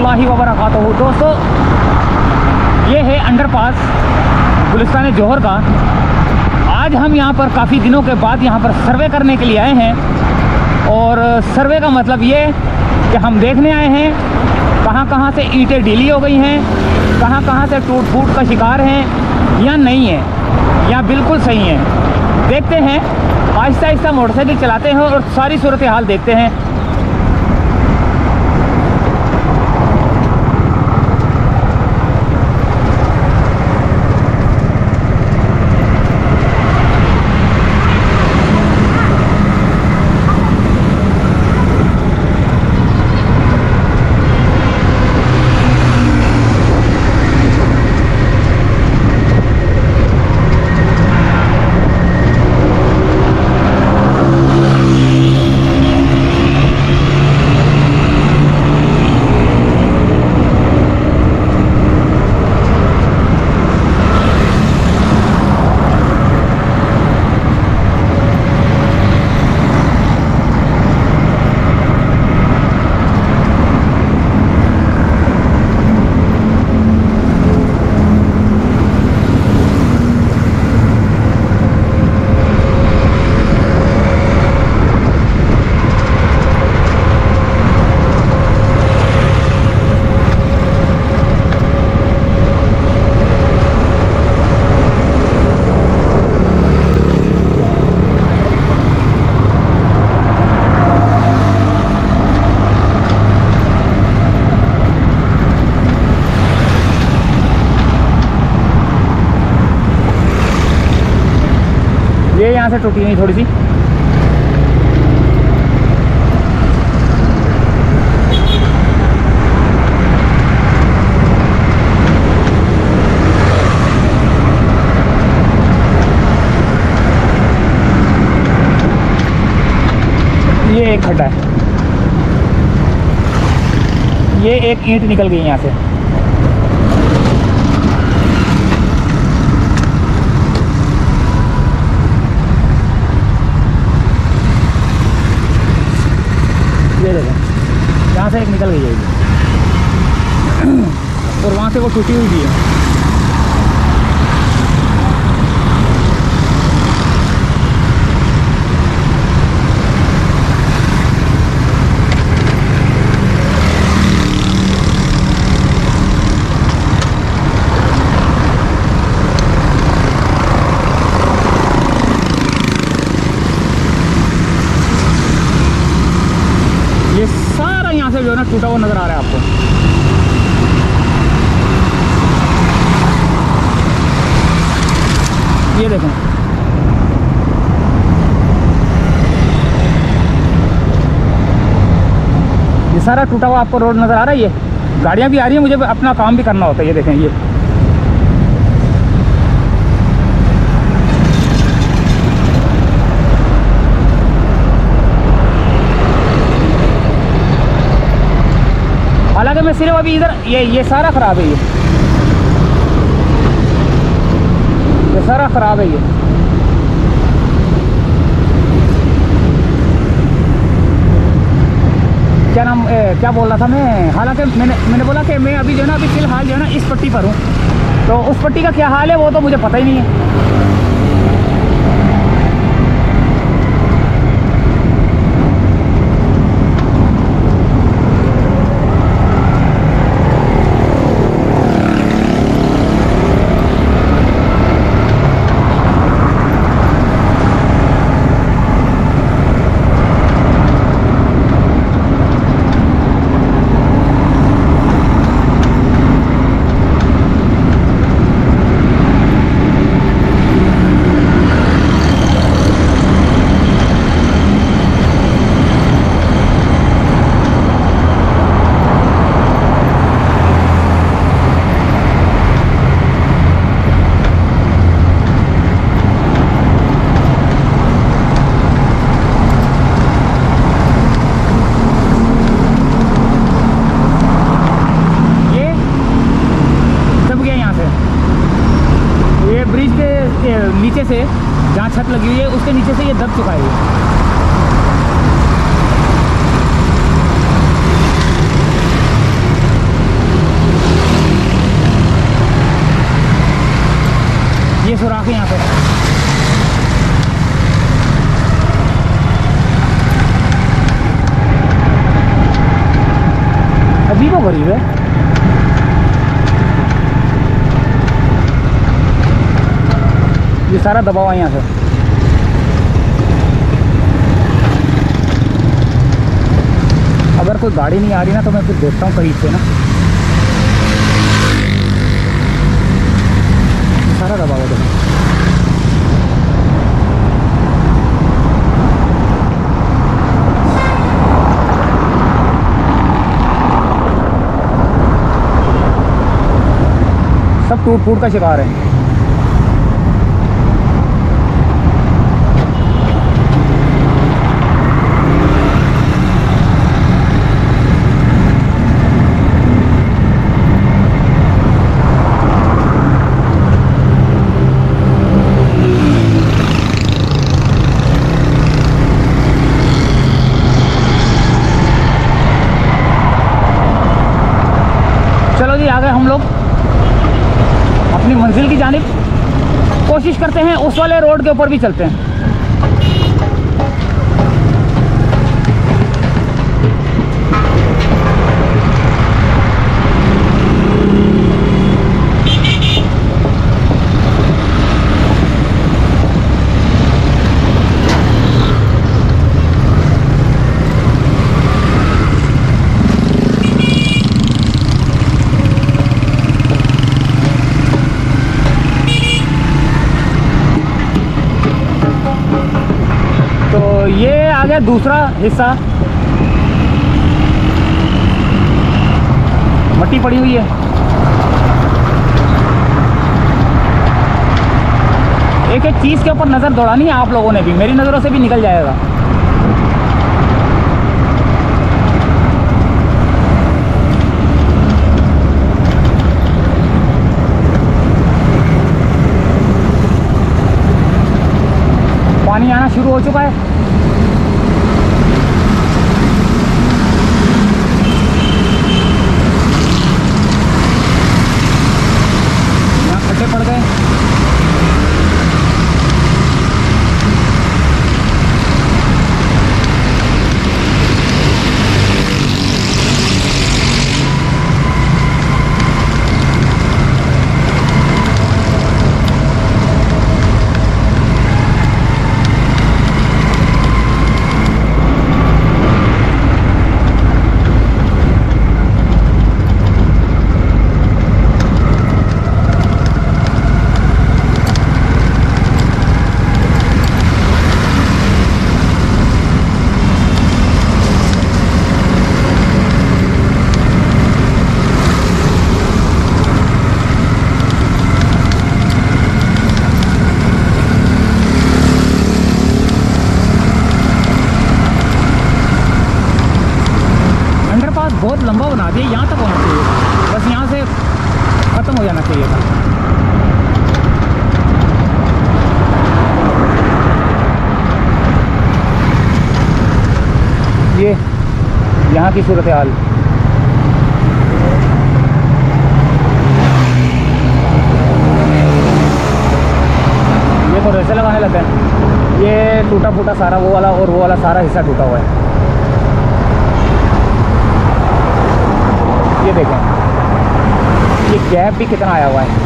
रहमतुल्लाहि व बरकातहू। दोस्तों, ये है अंडरपास गुलिस्तान जौहर का। आज हम यहाँ पर काफ़ी दिनों के बाद यहाँ पर सर्वे करने के लिए आए हैं। और सर्वे का मतलब ये कि हम देखने आए हैं कहाँ कहाँ से ईंटें ढीली हो गई हैं, कहाँ कहाँ से टूट फूट का शिकार हैं या नहीं है, या बिल्कुल सही है। देखते हैं, आहिस्ता आहिस्ता मोटरसाइकिल चलाते हैं और सारी सूरत हाल देखते हैं। ये यहाँ से टूटी हुई थोड़ी सी। ये एक खड्डा है, ये एक ईंट निकल गई यहाँ से। ये देखो, यहाँ से एक निकल गई है और वहाँ से वो टूटी हुई भी है। ये सारा यहाँ से जो है ना टूटा हुआ नज़र आ रहा है आपको। ये देखो, ये सारा टूटा हुआ आपको रोड नज़र आ रहा है। ये गाड़ियाँ भी आ रही हैं, मुझे अपना काम भी करना होता है। ये देखें, ये हालांकि मैं सिर्फ अभी इधर ये सारा ख़राब है। ये सारा ख़राब है। ये क्या नाम क्या बोल रहा था मैं? हालांकि मैंने बोला कि मैं अभी जो है ना अभी फ़िलहाल जो है ना इस पट्टी पर हूँ, तो उस पट्टी का क्या हाल है वो तो मुझे पता ही नहीं है। नीचे से जहाँ छत लगी हुई है उसके नीचे से ये दब चुका है। ये सुराख है यहाँ पे। अजीबो गरीब है। ये सारा दबाव है यहाँ से। अगर कोई गाड़ी नहीं आ रही ना तो मैं फिर देखता हूँ करीब से ना। सारा दबाव है देखो। सब टूट फूट का शिकार है। चलो जी आ गए हम लोग अपनी मंजिल की जानिब। कोशिश करते हैं उस वाले रोड के ऊपर भी चलते हैं। ये आ गया दूसरा हिस्सा। मट्टी पड़ी हुई है। एक एक चीज़ के ऊपर नज़र दौड़ानी है आप लोगों ने भी, मेरी नज़रों से भी निकल जाएगा। पानी आना शुरू हो चुका है। यहाँ खड्डे पड़ गए। बहुत लंबा बना दिया, यहाँ तक होना चाहिए था, बस यहाँ से ख़त्म हो जाना चाहिए था। ये यहाँ की सूरत हाल। ये तो रेसे लगाने लगे हैं। ये टूटा फूटा सारा वो वाला और वो वाला सारा हिस्सा टूटा हुआ है। ये देखें, ये गैप भी कितना आया हुआ है।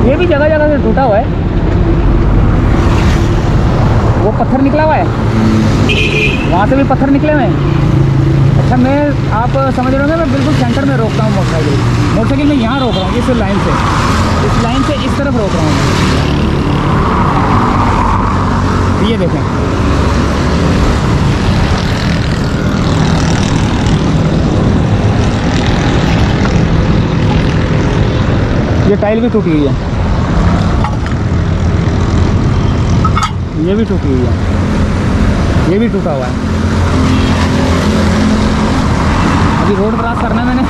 ये भी जगह जगह से टूटा हुआ है। वो पत्थर निकला हुआ है, वहाँ से भी पत्थर निकले हुए हैं। अच्छा, मैं आप समझ रहे होंगे, मैं बिल्कुल सेंटर में रोकता हूँ मोटरसाइकिल में यहाँ रोक रहा हूँ, इस लाइन से इस तरफ रोक रहा हूँ। देखें, ये टाइल भी टूटी हुई है, ये भी टूटी हुई है, ये भी टूटा हुआ है। अभी रोड क्रॉस करना है मैंने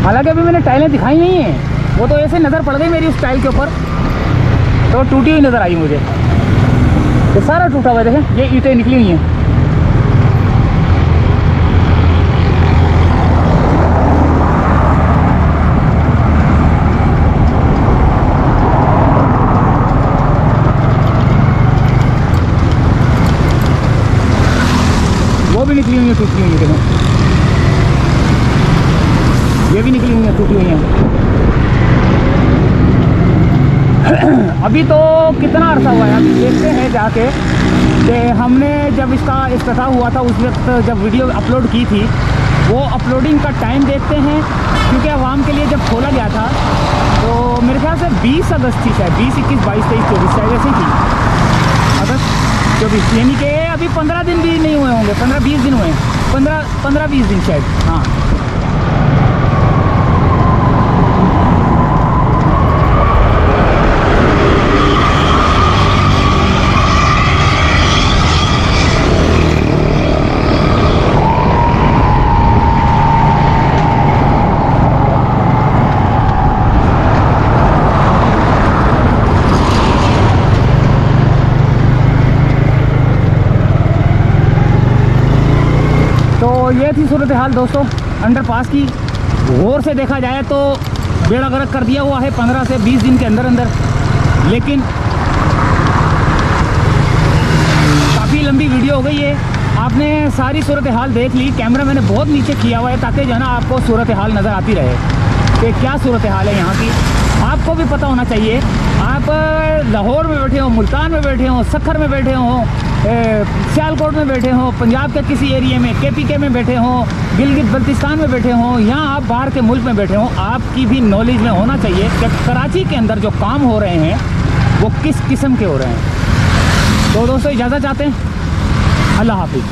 हालांकि अभी मैंने टाइलें दिखाई नहीं है, वो तो ऐसे नज़र पड़ गई मेरी उस टाइल के ऊपर, तो टूटी हुई नज़र आई मुझे। ये सारा टूटा हुआ है, देखें ये ईंटें निकली हुई हैं। वो भी निकली हुई है, टूटी हुई है, देखें ये भी निकली हुई है, टूटी हुई हैं। अभी तो कितना अरसा हुआ है, अभी देखते हैं जाके कि हमने जब इसका इफ्तिताह हुआ था उस वक्त जब वीडियो अपलोड की थी, वो अपलोडिंग का टाइम देखते हैं, क्योंकि आवाम के लिए जब खोला गया था तो मेरे ख्याल से 20 अगस्त थी शायद, 20, 21, 22, 23, 24 शायद ऐसे थी, अगस्त 24, यानी कि अभी 15 दिन भी नहीं हुए होंगे, 15-20 दिन हुए हैं, 15-20 दिन शायद, हाँ। तो ये थी सूरत हाल दोस्तों अंडरपास की। गौर से देखा जाए तो बेड़ा गर्क कर दिया हुआ है 15 से 20 दिन के अंदर अंदर, लेकिन काफ़ी लंबी वीडियो हो गई है। आपने सारी सूरत हाल देख ली, कैमरा मैंने बहुत नीचे किया हुआ है ताकि जो है ना आपको सूरत हाल नज़र आती रहे कि क्या सूरत हाल है यहाँ की। आपको भी पता होना चाहिए, आप लाहौर में बैठे हो, मुल्तान में बैठे हो, सखर में बैठे हो, सियालकोट में बैठे हो, पंजाब के किसी एरिया में, KPK में बैठे हो, गिलगित बल्तिस्तान में बैठे हो, या आप बाहर के मुल्क में बैठे हो, आपकी भी नॉलेज में होना चाहिए कि कराची के अंदर जो काम हो रहे हैं वो किस किस्म के हो रहे हैं। तो दोस्तों इजाज़त चाहते हैं, अल्लाह हाफिज़।